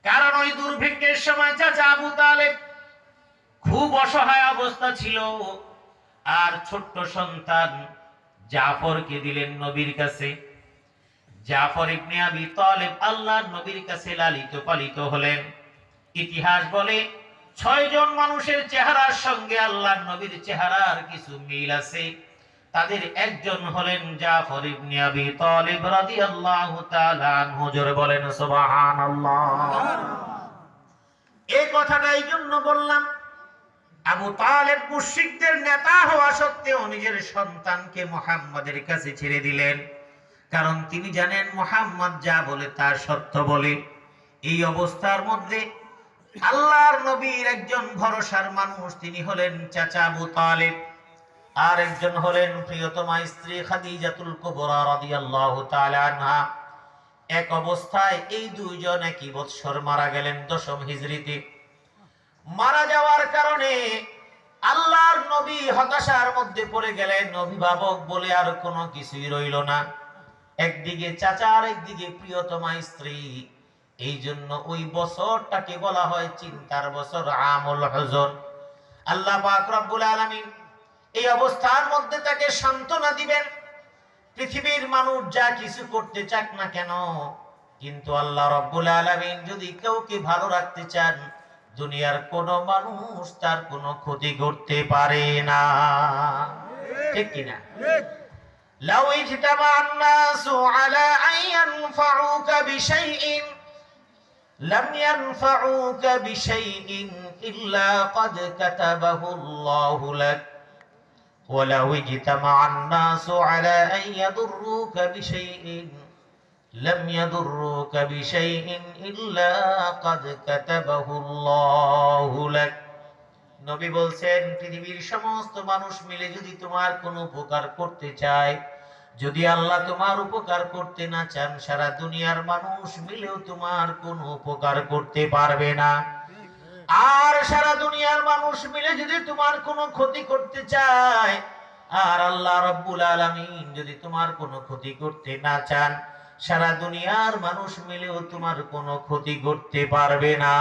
কারণ ওই দুর্ভিক্ষের সময় চাচা আবু তালেব খুব অসহায় অবস্থা ছিল। আর ছোট্ট সন্তান জাফরকে দিলেন নবীর কাছে। জাফর ইবনে আবি তালেব আল্লাহর নবীর কাছে লালিত পালিত হলেন। ইতিহাস বলে 6 জন মানুষের চেহারার সঙ্গে আল্লাহর নবীর চেহারার কিছু মিল আছে। তাদের একজন হলেন জাফর ইবনে আবি তালিব রাদিয়াল্লাহু তাআলা আনহু। জোরে বলেন সুবহানাল্লাহ। এই কথাটা এই জন্য বললাম, আবু তালেব মুশরিকদের নেতা হওয়া সত্ত্বেও নিজের সন্তানকে মুহাম্মাদের কাছে ছেড়ে দিলেন। কারণ তিনি জানেন মুহাম্মদ যা বলে তার সত্য বলে। এই অবস্থার মধ্যে আল্লাহর নবীর একজন ভরসার মানুষ, তিনি হলেন চাচা আবু তালেব, আর একজন হলেন প্রিয়তমা স্ত্রী খাদিজাতুল কুবরা রাদিয়াল্লাহু তাআলা আনহা। এক অবস্থায় এই দুইজন একই বৎসর মারা গেলেন 10ম হিজরিতে। মারা যাওয়ার কারণে আল্লাহর নবী হতাশার মধ্যে পড়ে গেলেন। অভিভাবক বলে আর কোনো কিছুই রইল না। একদিকে চাচার, একদিকে প্রিয়তমা স্ত্রী। এই জন্য ওই বছরটাকে বলা হয় চিন্তার বছর, আমুল হুজন। আল্লাহ পাক রব্বুল আলামিন এই অবস্থার মধ্যে তাকে সান্ত্বনা দিবেন। পৃথিবীর মানুষ যা কিছু করতে চাক না কেন, কিন্তু আল্লাহ রব্বুল আলামিন যদি কাউকে ভালো রাখতে চান, দুনিয়ার কোন মানুষ তার কোনো ক্ষতি করতে পারে না। ঠিক কিনা? লাউ ইজতামা'আন নাসু আলা আন ইয়ানফাউকা বিশাইইন লাম ইয়ানফাউকা বিশাইইন ইল্লা ক্বাদ কাতাবাহু আল্লাহু লাক ওয়া লাউ ইজতামা'আন নাসু আলা আন ইয়াদুররুকা বিশাইইন লাম ইয়াদুররুকা বিশাইইন ইল্লা ক্বাদ কাতাবাহু আল্লাহু লাক। নবী বলছেন, পৃথিবীর সমস্ত মানুষ মিলে যদি তোমার কোনো উপকার করতে চায়, যদি আল্লাহ তোমার উপকার করতে না চান, সারা দুনিয়ার মানুষ মিলেও তোমার কোনো উপকার করতে পারবে না। আর সারা দুনিয়ার মানুষ মিলে যদি তোমার কোনো ক্ষতি করতে চায়, আর আল্লাহ রাব্বুল আলামিন যদি তোমার কোনো ক্ষতি করতে না চান, সারা দুনিয়ার মানুষ মিলেও তোমার কোনো ক্ষতি করতে পারবে না।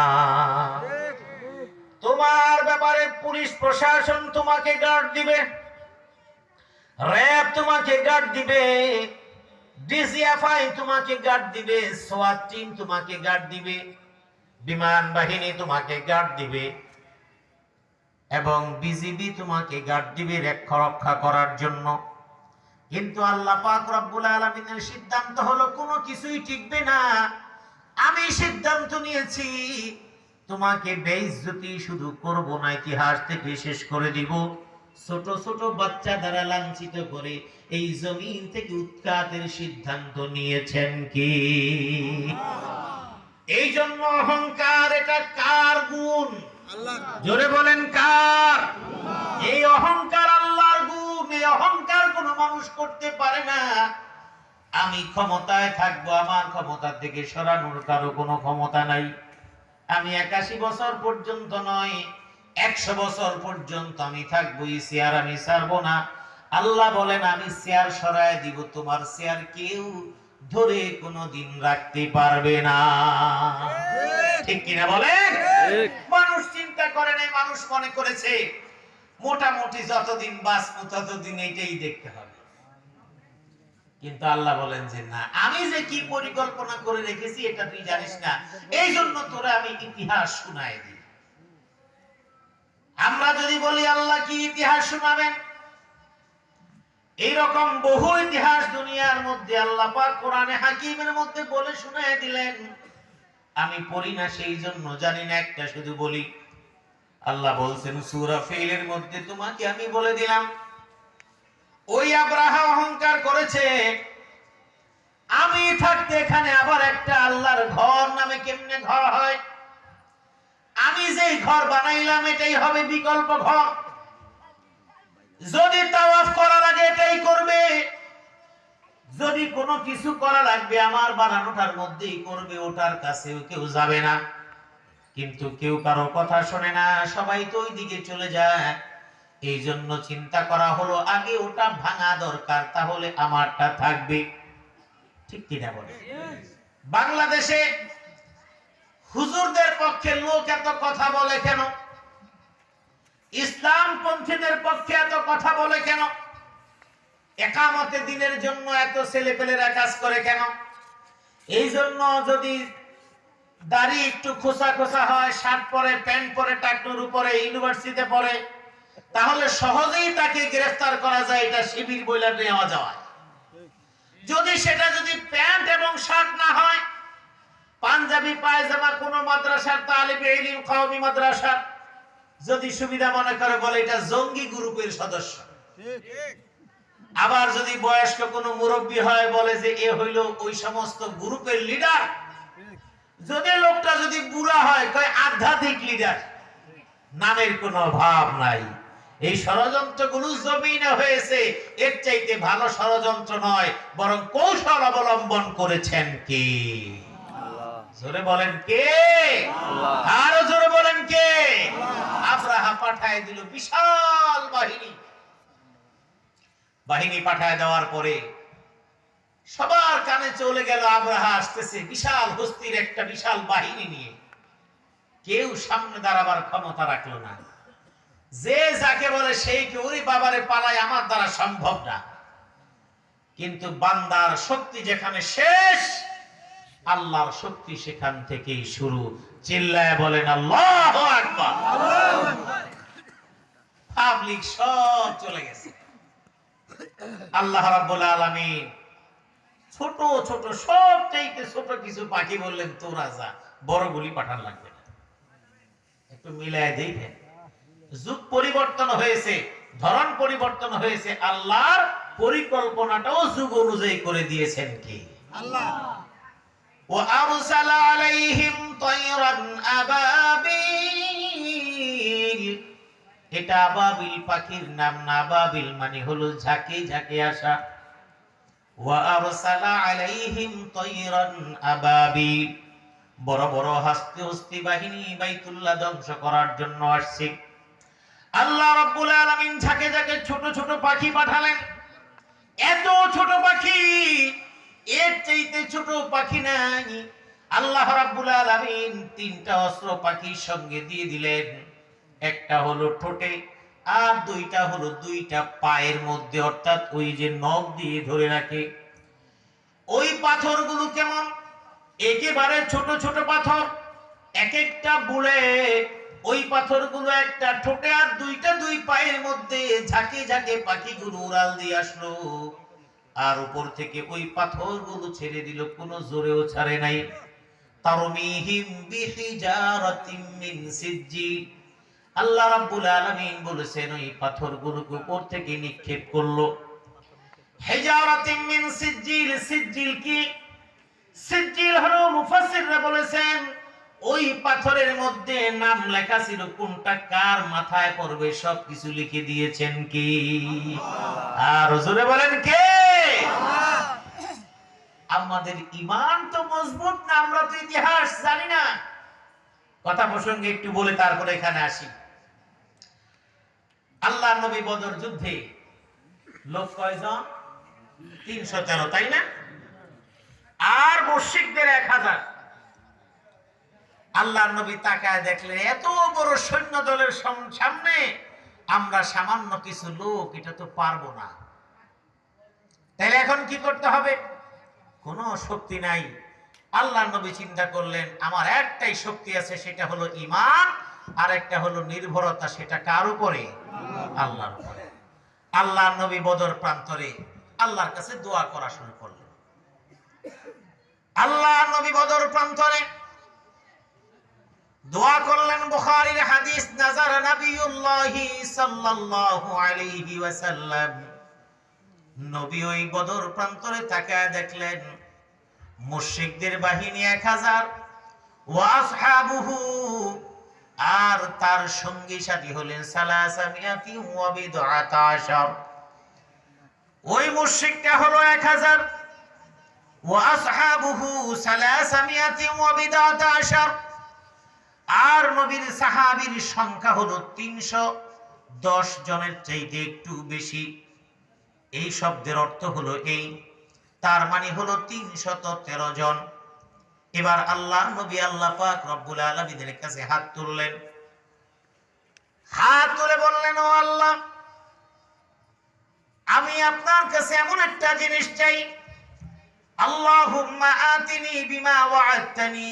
তোমার ব্যাপারে পুলিশ প্রশাসন তোমাকে গার্ড দিবে, র্যাব তোমাকে গার্ড দিবে, ডিজিএফআই তোমাকে গার্ড দিবে, সোয়াট টিম তোমাকে গার্ড দিবে, বিমান বাহিনী তোমাকে গার্ড দিবে, এবং বিজিবি তোমাকে গার্ড দিবে রক্ষা করার জন্য। কিন্তু আল্লাহ পাক রব্বুল আলামিনের সিদ্ধান্ত হলো কোনো কিছুই টিকবে না। আমি সিদ্ধান্ত নিয়েছি, তোমাকে বেইজ্জতি শুধু করব না, ইতিহাস থেকে শেষ করে দিব। ছোট ছোট বাচ্চা দ্বারা লাঞ্ছিত করে এই জমিন থেকে উৎখাতের সিদ্ধান্ত নিয়েছেন কি? এই জন্য অহংকার, এটা কার গুণ? জোরে বলেন কার? এই অহংকার আল্লাহর গুণ। এই অহংকার কোনো মানুষ করতে পারে না। আমি ক্ষমতায় থাকবো, আমার ক্ষমতা থেকে সরানোর কারো কোনো ক্ষমতা নাই। আমি 81 বছর পর্যন্ত নয়, 100 বছর পর্যন্ত আমি থাকবো, এই চেয়ার আমি ছাড়বো না। আল্লাহ বলেন, আমি চেয়ার সরায় দিব, তোমার চেয়ার কেউ ধরে কোনোদিন রাখতে পারবে না। ঠিক কিনা বলেন? মানুষ চিন্তা করে নাই, মানুষ মনে করেছে মোটামুটি যতদিন বাঁচবো ততদিন এইটাই দেখতে হবে। কিন্তু আল্লাহ বলেন যে না, আমি যে কি পরিকল্পনা করে রেখেছি এটা তুই জানিস না, এই জন্য তোরা আমি ইতিহাস শোনায় দিই। আমরা যদি বলি আল্লাহ কি ইতিহাস শোনাবেন, এইরকম বহু ইতিহাস দুনিয়ার মধ্যে আল্লাহ পাক কোরআনে হাকিমের মধ্যে বলে শোনায় দিলেন। আমি পড়ি না, সেই জন্য জানি না, একটা শুধু বলি। আল্লাহ বলছেন সূরা ফিলের মধ্যে, তোমাকে আমি বলে দিলাম, ওই আব্রাহা অহংকার করেছে, আমি থাকতে এখানে আবার একটা আল্লাহর ঘর নামে কেমনে ঘর হয়? আমি যেই ঘর বানাইলাম এটাই হবে বিকল্প ঘর। যদি তাওয়াফ করা লাগে এটাই করবে, যদি কোনো কিছু করা লাগবে আমার বানানোটার মধ্যেই করবে, ওটার কাছেও কেউ যাবে না। কিন্তু কেউ কারো কথা শোনে না, সবাই তো ওই দিকে চলে যায়। এই জন্য চিন্তা করা হলো আগে ওটা ভাঙা দরকার, তাহলে আমারটা থাকবে। ঠিক কিনা বলে? বাংলাদেশে হুজুরদের পক্ষে লোক এত কথা বলে কেন? ইসলাম পন্থীদের পক্ষে এত কথা বলে কেন? একামতে দিনের জন্য এত ছেলেপেলেরা কাজ করে কেন? এই জন্য যদি দাড়ি একটু খোসা খোসা হয়, শার্ট পরে, প্যান্ট পরে, টাকনুর উপরে, ইউনিভার্সিটিতে পড়ে, তাহলে সহজেই তাকে গ্রেফতার করা যায়, এটা শিবির বইলা নেওয়া যায়। যদি সেটা যদি প্যান্ট এবং শার্ট না হয়, পাঞ্জাবি পায়জামা, কোন মাদ্রাসার তালিবে ইলম, কওমি মাদ্রাসার যদি সুবিধা মনে করে, বলে এটা জঙ্গি গ্রুপের সদস্য। আবার যদি বয়স্ক কোনো মুরব্বী হয়, বলে যে এ হইল ওই সমস্ত গ্রুপের লিডার। যদি লোকটা যদি বুড়া হয়, কয় আধ্যাত্মিক লিডার। নামের কোনো ভাব নাই। এই ষড়যন্ত্রগুলো জমিনে হয়েছে, এর চাইতে ভালো ষড়যন্ত্র নয়, বরং কৌশল অবলম্বন করেছেন কে? জোরে বলেন কে? আরো জোরে বলেন কে? আব্রাহা পাঠায় দিল বিশাল বাহিনী। বাহিনী পাঠায় দেওয়ার পরে সবার কানে চলে গেল আব্রাহা আসতেছে বিশাল হস্তির একটা বিশাল বাহিনী নিয়ে। কেউ সামনে দাঁড়াবার ক্ষমতা রাখলো না। যে যাকে বলে সেই কে ওরে বাবারে পালায়, আমার দ্বারা সম্ভব না। কিন্তু বান্দার শক্তি যেখানে শেষ, আল্লাহর শক্তি সেখান থেকেই শুরু। চিল্লায় বলেন আল্লাহু আকবার। পাবলিক সব চলে গেছে। আল্লাহ রাব্বুল আলামিন ছোট ছোট সবচাইতে ছোট কিছু পাখি বললেন তোরা যা, বড়গুলি পাঠান লাগবে না। একটু মিলায় দেখেন, যুগ পরিবর্তন হয়েছে, ধরন পরিবর্তন হয়েছে, আল্লাহর পরিকল্পনাটাও যুগ অনুযায়ী করে দিয়েছেন কি আল্লাহ। وَأَرْسَلَ عَلَيْهِمْ طَيْرًا أَبَابِيلَ। এটা আবাবিল পাখির নাম না, আবাবিল মানে হলো ঝাঁকে ঝাঁকে আসা। وَأَرْسَلَ عَلَيْهِمْ طَيْرًا أَبَابِيلَ, বড় বড় হস্তি হস্তি বাহিনী বাইতুল্লাহ ধ্বংস করার জন্য আসছে। আল্লাহ রাব্বুল আলামিন ঝাঁকে ঝাঁকে ছোট ছোট পাখি পাঠালেন। এত ছোট পাখি, এর চাইতে ছোট পাখি নাই। আল্লাহ রাব্বুল আলামিন তিনটা অস্ত্র পাখির সঙ্গে দিয়ে দিলেন। একটা হলো ঠোঁটে, আর দুইটা হলো দুইটা পায়ের মধ্যে, অর্থাৎ ওই যে নখ দিয়ে ধরে রাখে। ওই পাথরগুলো কেমন, একেবারে ছোট ছোট পাথর, এক একটা বুলেট। ওই পাথরগুলো একটা ঠোঁটে আর দুইটা দুই পায়ের মধ্যে ঝাঁকে ঝাঁকে পাখিগুলো উড়াল দিয়ে আসলো। আর উপর থেকে ওই পাথরগুলো ছেড়ে দিল, কোনো জোরেও ছাড়ে নাই। তারমিহিম বিহিজারাতিম মিন সিজ্জিল। আল্লাহ রাব্বুল আলামিন বলেছেন ওই পাথরগুলোকে উপর থেকে নিক্ষেপ করলো। হিজারাতিম মিন সিজ্জিল, সিজ্জিল কি? সিজ্জিল হলো মুফাসসিররা বলেছেন ওই পাথরের মধ্যে নাম লেখা ছিল, কোনটা কার মাথায় পড়বে সবকিছু লিখে দিয়েছেন কি? আর জোরে বলেন কে? আমাদের ঈমান তো মজবুত না, আমরা তো ইতিহাস জানি না। কথা প্রসঙ্গে একটু বলে তারপরে এখানে আসি। আল্লাহর নবী বদর যুদ্ধে লোক কয়জন? 313, তাই না? আর মুশরিকদের 1000। আল্লাহর নবী তাকায় দেখলেন এত বড় সৈন্য দলের সামনে আমরা সামান্য কিছু লোক, এটা তো পারবো না। তাহলে এখন কি করতে হবে? কোনো শক্তি নাই। আল্লাহর নবী চিন্তা করলেন আমার একটাই শক্তি আছে, সেটা হলো ঈমান, আর একটা হলো নির্ভরতা। সেটা কার উপরে? আল্লাহর উপরে। আল্লাহর নবী বদর প্রান্তরে আল্লাহর কাছে দোয়া করা শুরু করলেন। আল্লাহর নবী বদর প্রান্তরে দোয়া করলেন। বুখারীর হাদিস, নাজার নবিয়ুল্লাহি সাল্লাল্লাহু আলাইহি ওয়াসাল্লাম, নবী ওই বদর প্রান্তরে তাকায় দেখলেন মুশরিকদের বাহিনী 1000, ওয়া আসহাবুহু, আর তার সঙ্গী সাথী হলেন 300 ওয়া বিদআতা আশার। ওই মুশরিকটা হলো 1000, ওয়া আসহাবুহু 300 ওয়া বিদআতা আশার, আর নবীর সাহাবীর সংখ্যা হলো 310 জনের চাইতে একটু বেশি। এই শব্দের অর্থ হলো এই, তার মানে হলো 313 জন। এবার আল্লাহ নবী আল্লাহ পাক রব্বুল আলামিনের কাছে হাত তুললেন। হাত তুলে বললেন, ও আল্লাহ, আমি আপনার কাছে এমন একটা জিনিস চাই। আল্লাহুম্মা আতিনি বিমা ওয়া'আদতানি,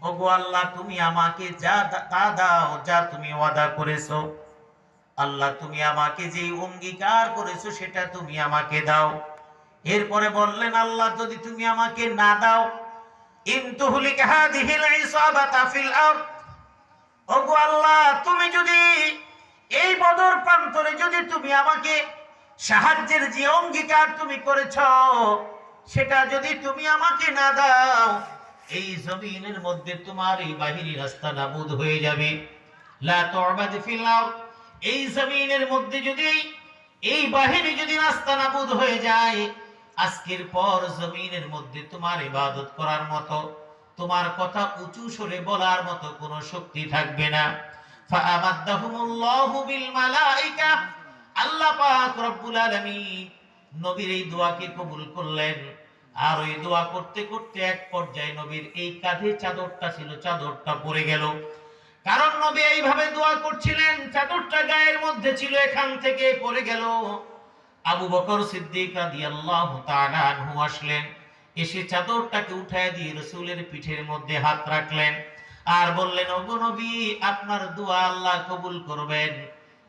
ওগো আল্লাহ তুমি আমাকে যা দাও, যা তুমি ওয়াদা করেছো। আল্লাহ তুমি আমাকে যে অঙ্গীকার করেছো সেটা তুমি আমাকে দাও। এরপরে বললেন, আল্লাহ যদি তুমি আমাকে না দাও, ইনতুহলিক হাদিহিল ইসাবাতা ফিল আরদ, ওগো আল্লাহ তুমি যদি এই বদর প্রান্তরে যদি তুমি আমাকে সাহায্যের যে অঙ্গীকার তুমি করেছো সেটা যদি তুমি আমাকে না দাও, এই জমিনের মধ্যে তোমার এই বাহিনী রাস্তা নাবুদ হয়ে যাবে। লা তু'বাদ ফিল আরদ, এই জমিনের মধ্যে যদি এই বাহিনী যদি রাস্তা নাবুদ হয়ে যায়, আজকের পর জমিনের মধ্যে তোমার ইবাদত করার মতো, তোমার কথা উঁচু স্বরে বলার মতো কোনো শক্তি থাকবে না। ফাআমাদাহুমুল্লাহু বিল মালাইকা, আল্লাহ পাক রব্বুল আলামিন নবীর এই দোয়াকে কবুল করলেন। আর ওই দোয়া করতে করতে এক পর্যায়ে নবীর এই কাঁধে চাদরটা ছিল, চাদরটা পড়ে গেল। কারণ নবী এইভাবে দোয়া করছিলেন, চাদরটা গায়ের মধ্যে ছিল, এখান থেকে পড়ে গেল। আবু বকর সিদ্দিক রাদিয়াল্লাহু তাআলা আনহু আসলেন, এসে চাদরটাকে উঠায় দিয়ে রাসূলের পিঠের মধ্যে হাত রাখলেন আর বললেন, ওগো নবী, আপনার দোয়া আল্লাহ কবুল করবেন,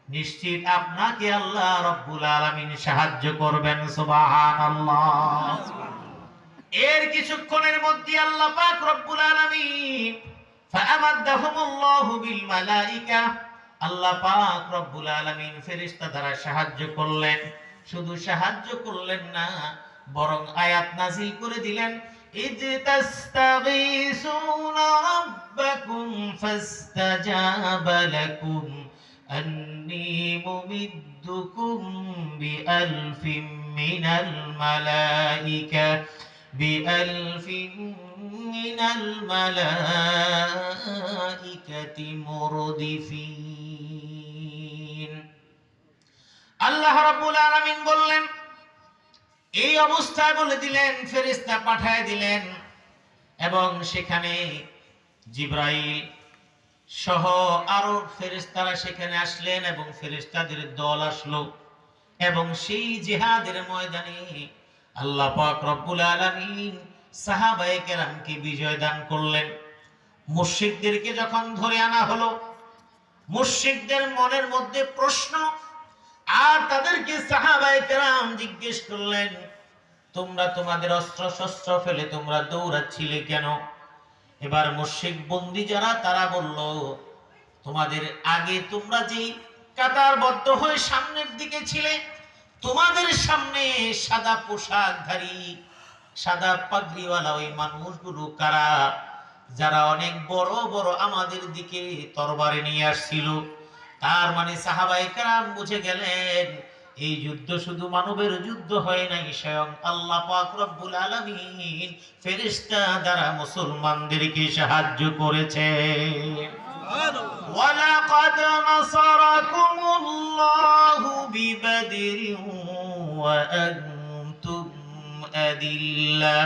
নিশ্চিত আপনাকে আল্লাহ রাব্বুল আলামিন সাহায্য করবেন। সুবহানাল্লাহ। এর কিছুক্ষণের মধ্যে আল্লাহ পাক রব্বুল আলামিন ফাআমাদাহুমুল্লাহু বিল মালাইকা, আল্লাহ পাক রব্বুল আলামিন ফেরেশতা দ্বারা সাহায্য করলেন। শুধু সাহায্য করলেন না, বরং আয়াত নাযিল করে দিলেন, ইয তাস্তাগীসুনা রাব্বাকুম ফাস্তাজাবা লাকুম আন্নী মুমিদ্দুকুম বিআলফিন মিনাল মালাইকা বিআলফিন মিনাল মালাইকাতি মুরদিফিন। আল্লাহ রাব্বুল আলামিন বললেন, এই অবস্থায় বলে দিলেন, ফেরেশতা পাঠায় দিলেন এবং সেখানে জিবরাইল সহ আরো ফেরেশতারা সেখানে আসলেন এবং ফেরেশতাদের দল আসলো এবং সেই জিহাদের ময়দানে আল্লাহ পাক রব্বুল আলামিন সাহাবায়ে কেরামকে বিজয় দান করলেন। মুশরিকদেরকে যখন ধরে আনা হলো, মুশরিকদের মনের মধ্যে প্রশ্ন, আর তাদেরকে সাহাবায়ে কেরাম জিজ্ঞেস করলেন, তোমরা তোমাদের অস্ত্র শস্ত্র ফেলে তোমরা দৌড়াচ্ছিলে কেন? এবার মুশরিক বন্দী যারা, তারা বলল, তোমাদের আগে তোমরা যেই কাতারবদ্ধ হয়ে সামনের দিকে ছিলে, তোমাদের সামনে সাদা পোশাকধারী, সাদা পাগড়িওয়ালা ওই মানুষগুলো কারা? যারা অনেক বড় বড় আমাদের দিকে তরবারি নিয়ে আসছিল। তার মানে সাহাবায়ে কেরাম বুঝে গেলেন, এই যুদ্ধ শুধু মানবের যুদ্ধ হয় নাই, স্বয়ং আল্লাহ পাক রব্বুল আলামিন ফেরেশতা দ্বারা মুসলমানদেরকে সাহায্য করেছে। ওয়ালাকাদ নাসারাকুমুল্লাহু বিবাদরিন ওয়া আনতুম আদিল্লা।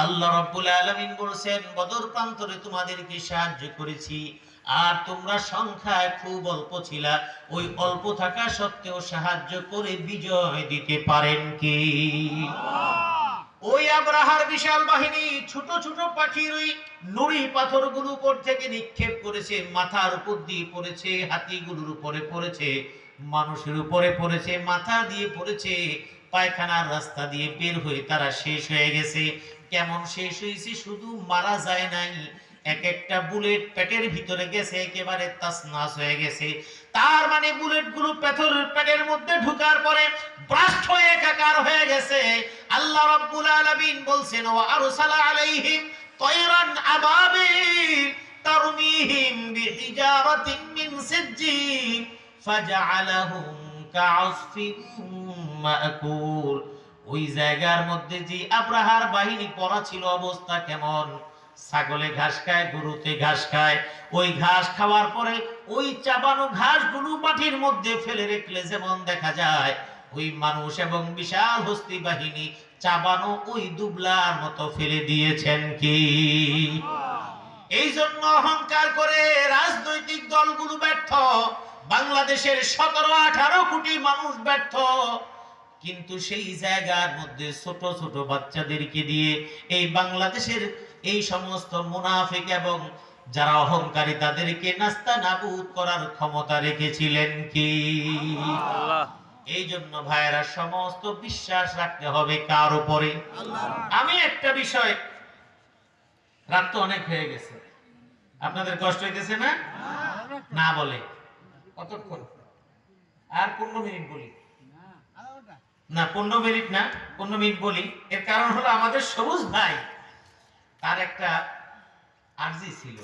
আল্লাহ রাব্বুল আলামিন বলেছেন, বদর প্রান্তরে তোমাদেরকে সাহায্য করেছি, আর তোমরা সংখ্যায় খুব অল্প ছিলা, ওই অল্প থাকা সত্ত্বেও সাহায্য করে বিজয় দিতে পারেন কি? ওই আব্রাহার বিশাল বাহিনী ছোট ছোট পাখির ওই নুড়ি পাথরগুলো উপর থেকে নিক্ষেপ করেছে, মাথার উপর দিয়ে পড়েছে, হাতিগুলোর উপরে পড়েছে, মানুষের উপরে পড়েছে, মাথা দিয়ে পড়েছে, পায়খানার রাস্তা দিয়ে বের হয়ে তারা শেষ হয়ে গেছে। কেমন শেষ হয়েছে? শুধু মারা যায় নাই, এক একটা বুলেট পেটের ভিতরে গেছে, একেবারে তাসনাস হয়ে গেছে। তার মানে বুলেট গুলো পেটের মধ্যে ঢুকার পরে ব্রাস্ট হয়ে একাকার হয়ে গেছে। আল্লাহ রাব্বুল আলামিন বলছেন, ওয়া আরসালা আলাইহিম তায়রান আবাবিল তারমিহিম বিহিজারাতিন মিন সিজ্জিন ফাজআলাহুম কাআসফিন মাকুল। ওই জায়গার মধ্যে যে আব্রাহার বাহিনী পড়া ছিল, অবস্থা কেমন? ছাগলে ঘাস খায়, গরুতে ঘাস খায়। ওই ঘাস খাওয়ার পরে ওই চাবানো ঘাসগুলো মাটির মধ্যে ফেলে রাখলে যেমন দেখা যায়, ওই মানুষ এবং বিশাল হস্তি বাহিনী চাবানো ওই দুবলার মতো ফেলে দিয়েছেন কি? এই জন্য অহংকার করে রাজনৈতিক দলগুলো ব্যর্থ, বাংলাদেশের 17-18 কোটি মানুষ ব্যর্থ। কিন্তু সেই জায়গার মধ্যে ছোট ছোট বাচ্চাদেরকে দিয়ে এই বাংলাদেশের এই সমস্ত মুনাফিক এবং যারা অহংকারী, তাদেরকে নাস্তানাবুদ করার ক্ষমতা রেখেছিলেন কি? আল্লাহ। এই জন্য ভাইয়েরা, সমস্ত বিশ্বাস রাখতে হবে কার উপরে? আমি একটা বিষয়, রাত তো অনেক হয়ে গেছে, আপনাদের কষ্ট হইতেছে না? না বলে কতক্ষণ? আর 15 মিনিট বলি না, 15 মিনিট না, 15 মিনিট বলি। এর কারণ হলো আমাদের সবুজ ভাই, তার একটা আরজি ছিল,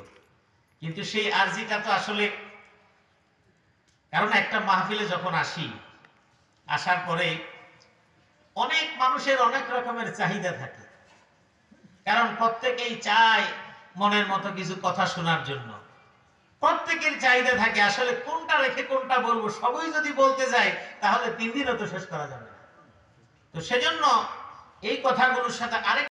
কিন্তু সেই আরজিটা তো আসলে, কারণ একটা মাহফিলে যখন আসি, আসার পরে অনেক মানুষের অনেক রকমের চাহিদা থাকে, কারণ প্রত্যেকেই চায় মনের মতো কিছু কথা শোনার জন্য। প্রত্যেকের চাহিদা থাকে, আসলে কোনটা রেখে কোনটা বলবো, সবই যদি বলতে যাই তাহলে 3 দিনও তো শেষ করা যাবে না। তো সেজন্য এই কথাগুলোর সাথে আরেক